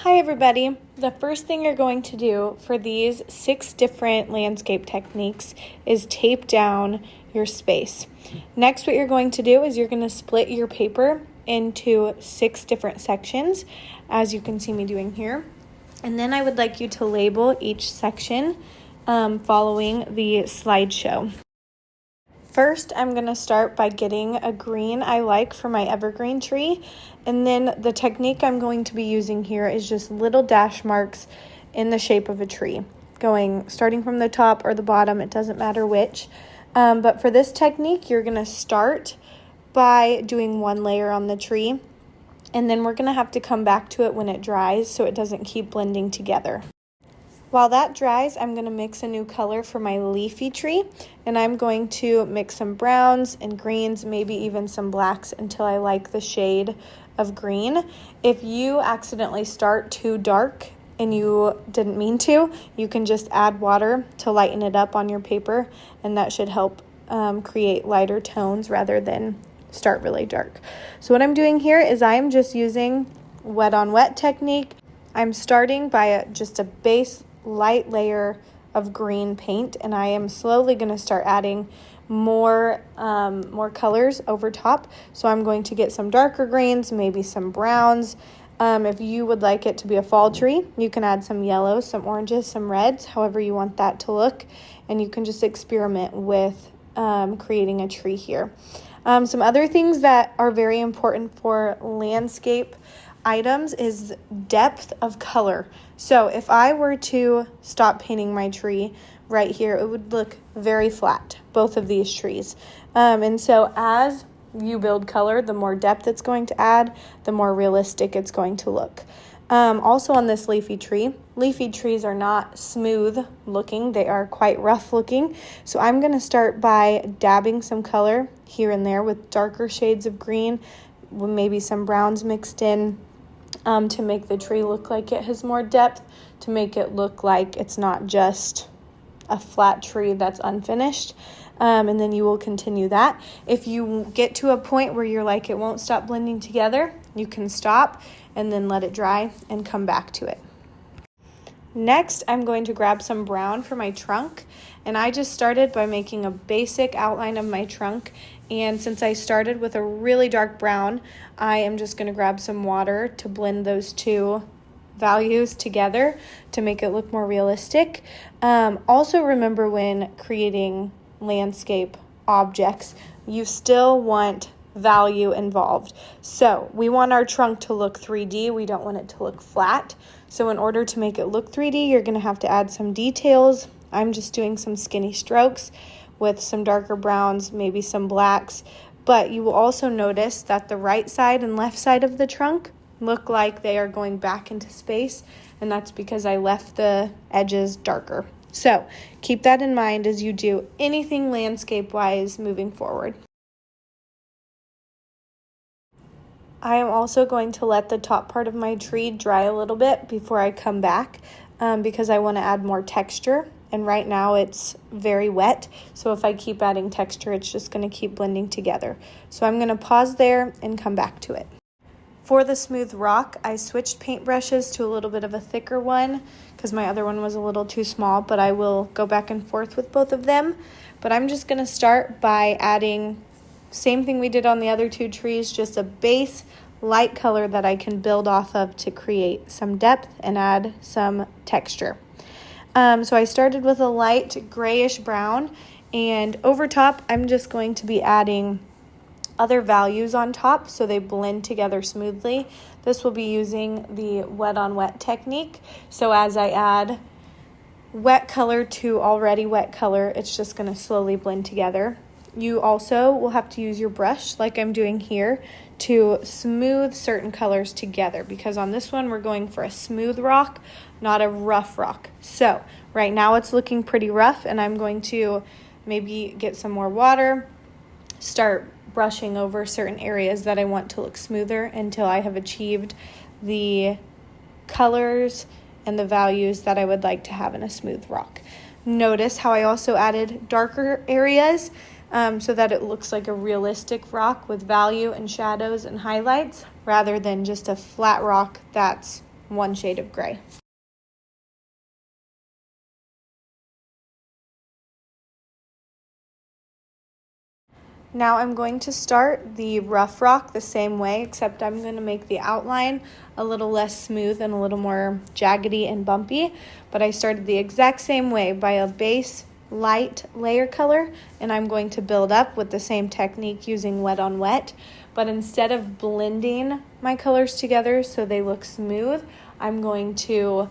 Hi everybody. The first thing you're going to do for these 6 different landscape techniques is tape down your space. Next, what you're going to do is you're going to split your paper into 6 different sections, as you can see me doing here. And then I would like you to label each section following the slideshow. First, I'm going to start by getting a green I like for my evergreen tree, and then the technique I'm going to be using here is just little dash marks in the shape of a tree, starting from the top or the bottom, it doesn't matter which. But for this technique, you're going to start by doing one layer on the tree, and then we're going to have to come back to it when it dries so it doesn't keep blending together. While that dries, I'm going to mix a new color for my leafy tree, and I'm going to mix some browns and greens, maybe even some blacks until I like the shade of green. If you accidentally start too dark and you didn't mean to, you can just add water to lighten it up on your paper, and that should help create lighter tones rather than start really dark. So what I'm doing here is I am just using wet on wet technique. I'm starting by just a base light layer of green paint, and I am slowly going to start adding more colors over top. So I'm going to get some darker greens, maybe some browns. If you would like it to be a fall tree, you can add some yellows, some oranges, some reds, however you want that to look, and you can just experiment with creating a tree here. Some other things that are very important for landscape items is depth of color. So if I were to stop painting my tree right here, it would look very flat, both of these trees. And so as you build color, the more depth it's going to add, the more realistic it's going to look. Also on this leafy trees are not smooth looking, they are quite rough looking. So I'm going to start by dabbing some color here and there with darker shades of green, maybe some browns mixed in, to make the tree look like it has more depth, to make it look like it's not just a flat tree that's unfinished. And then you will continue that. If you get to a point where you're like it won't stop blending together, you can stop and then let it dry and come back to it. Next, I'm going to grab some brown for my trunk, and I just started by making a basic outline of my trunk. And since I started with a really dark brown, I am just going to grab some water to blend those two values together to make it look more realistic. Also remember, when creating landscape objects, you still want value involved. So we want our trunk to look 3D. We don't want it to look flat. So in order to make it look 3D, you're going to have to add some details. I'm just doing some skinny strokes with some darker browns, maybe some blacks. But you will also notice that the right side and left side of the trunk look like they are going back into space, and that's because I left the edges darker. So keep that in mind as you do anything landscape-wise moving forward. I am also going to let the top part of my tree dry a little bit before I come back because I want to add more texture. And right now it's very wet, so if I keep adding texture, it's just going to keep blending together. So I'm going to pause there and come back to it. For the smooth rock, I switched paintbrushes to a little bit of a thicker one because my other one was a little too small, but I will go back and forth with both of them. But I'm just going to start by adding, same thing we did on the other 2 trees, just a base light color that I can build off of to create some depth and add some texture. So I started with a light grayish brown, and over top I'm just going to be adding other values on top so they blend together smoothly. This will be using the wet on wet technique. So as I add wet color to already wet color, it's just going to slowly blend together. You also will have to use your brush, like I'm doing here, to smooth certain colors together, because on this one we're going for a smooth rock, not a rough rock. So right now it's looking pretty rough, and I'm going to maybe get some more water, start brushing over certain areas that I want to look smoother until I have achieved the colors and the values that I would like to have in a smooth rock. Notice how I also added darker areas so that it looks like a realistic rock with value and shadows and highlights rather than just a flat rock that's one shade of gray. Now I'm going to start the rough rock the same way, except I'm going to make the outline a little less smooth and a little more jaggedy and bumpy. But I started the exact same way by a base light layer color, and I'm going to build up with the same technique using wet on wet. But instead of blending my colors together so they look smooth, I'm going to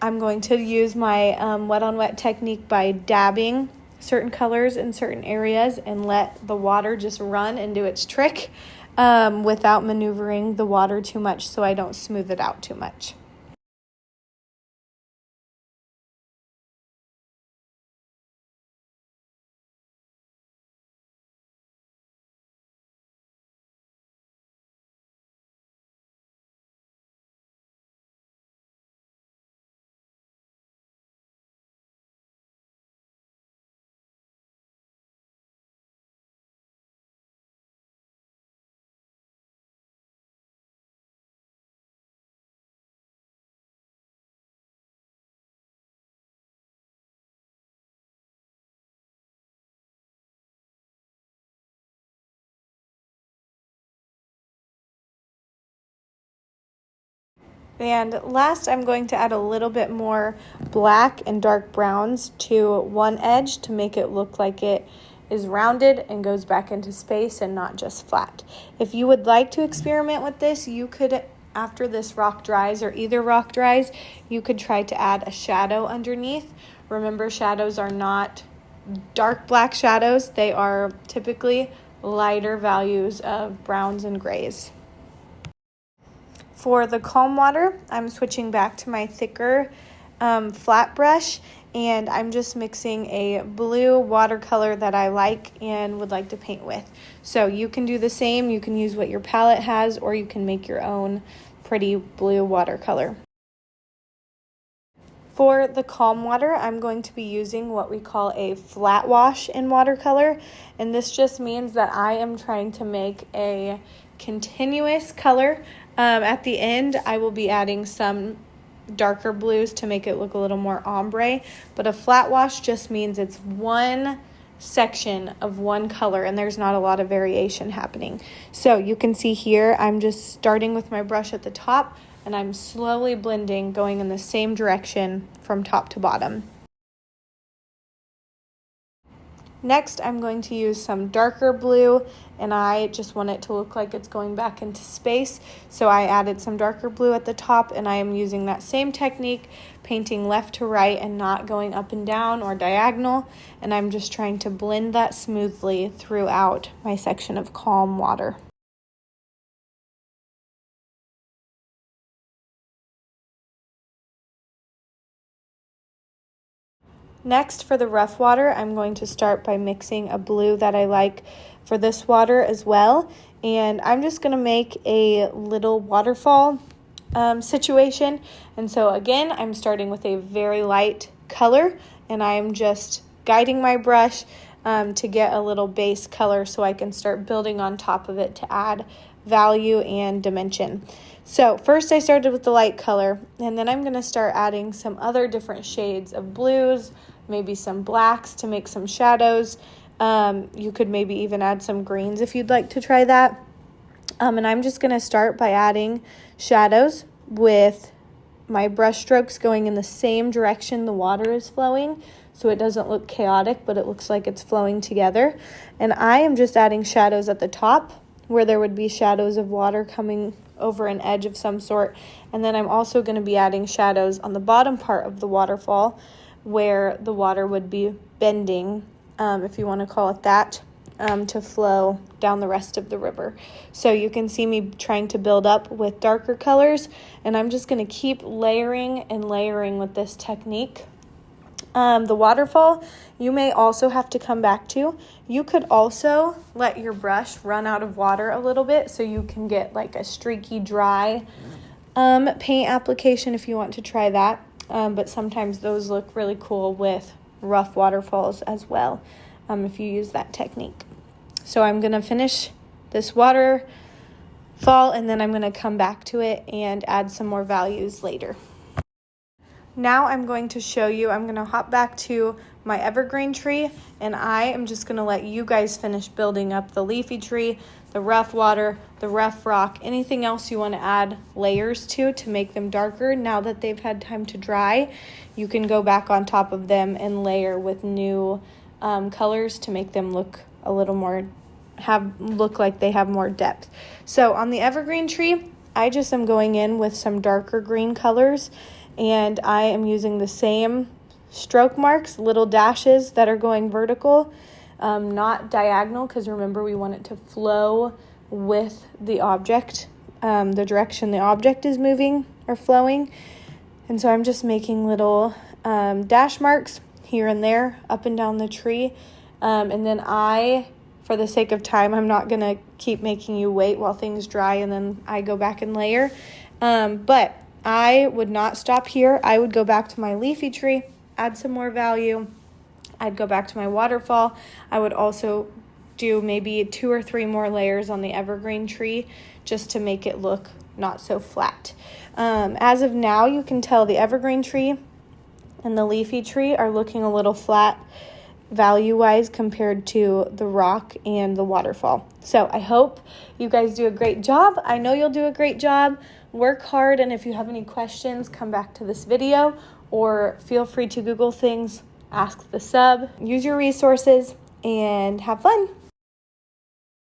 use my wet on wet technique by dabbing certain colors in certain areas and let the water just run and do its trick without maneuvering the water too much so I don't smooth it out too much. And last, I'm going to add a little bit more black and dark browns to one edge to make it look like it is rounded and goes back into space and not just flat. If you would like to experiment with this, you could, after this rock dries or either rock dries, you could try to add a shadow underneath. Remember, shadows are not dark black shadows. They are typically lighter values of browns and grays. For the calm water, I'm switching back to my thicker flat brush, and I'm just mixing a blue watercolor that I like and would like to paint with. So you can do the same. You can use what your palette has, or you can make your own pretty blue watercolor. For the calm water, I'm going to be using what we call a flat wash in watercolor, and this just means that I am trying to make a continuous color. At the end, I will be adding some darker blues to make it look a little more ombre, but a flat wash just means it's one section of one color and there's not a lot of variation happening. So you can see here, I'm just starting with my brush at the top and I'm slowly blending, going in the same direction from top to bottom. Next, I'm going to use some darker blue, and I just want it to look like it's going back into space. So I added some darker blue at the top, and I am using that same technique, painting left to right and not going up and down or diagonal. And I'm just trying to blend that smoothly throughout my section of calm water. Next, for the rough water, I'm going to start by mixing a blue that I like for this water as well. And I'm just going to make a little waterfall situation. And so again, I'm starting with a very light color and I'm just guiding my brush to get a little base color so I can start building on top of it to add value and dimension. So first I started with the light color, and then I'm going to start adding some other different shades of blues, maybe some blacks to make some shadows. You could maybe even add some greens if you'd like to try that. And I'm just going to start by adding shadows with my brush strokes going in the same direction the water is flowing, so it doesn't look chaotic, but it looks like it's flowing together. And I am just adding shadows at the top where there would be shadows of water coming over an edge of some sort. And then I'm also going to be adding shadows on the bottom part of the waterfall where the water would be bending, if you want to call it that, to flow down the rest of the river. So you can see me trying to build up with darker colors, and I'm just going to keep layering and layering with this technique. The waterfall, you may also have to come back to. You could also let your brush run out of water a little bit so you can get like a streaky, dry paint application if you want to try that. But sometimes those look really cool with rough waterfalls as well, if you use that technique. So I'm going to finish this waterfall fall, and then I'm going to come back to it and add some more values later. Now I'm going to show you, I'm going to hop back to my evergreen tree, and I am just going to let you guys finish building up the leafy tree, the rough water, the rough rock, anything else you want to add layers to make them darker. Now that they've had time to dry, you can go back on top of them and layer with new colors to make them look a little more, look like they have more depth. So on the evergreen tree, I just am going in with some darker green colors, and I am using the same stroke marks, little dashes that are going vertical, not diagonal, because remember we want it to flow with the object, the direction the object is moving or flowing. And so I'm just making little dash marks here and there, up and down the tree. And then for the sake of time, I'm not going to keep making you wait while things dry and then I go back and layer. But I would not stop here. I would go back to my leafy tree, add some more value. I'd go back to my waterfall. I would also do maybe 2 or 3 more layers on the evergreen tree just to make it look not so flat. As of now, you can tell the evergreen tree and the leafy tree are looking a little flat value-wise compared to the rock and the waterfall. So I hope you guys do a great job. I know you'll do a great job. Work hard, and if you have any questions, come back to this video or feel free to Google things, ask the sub, use your resources, and have fun.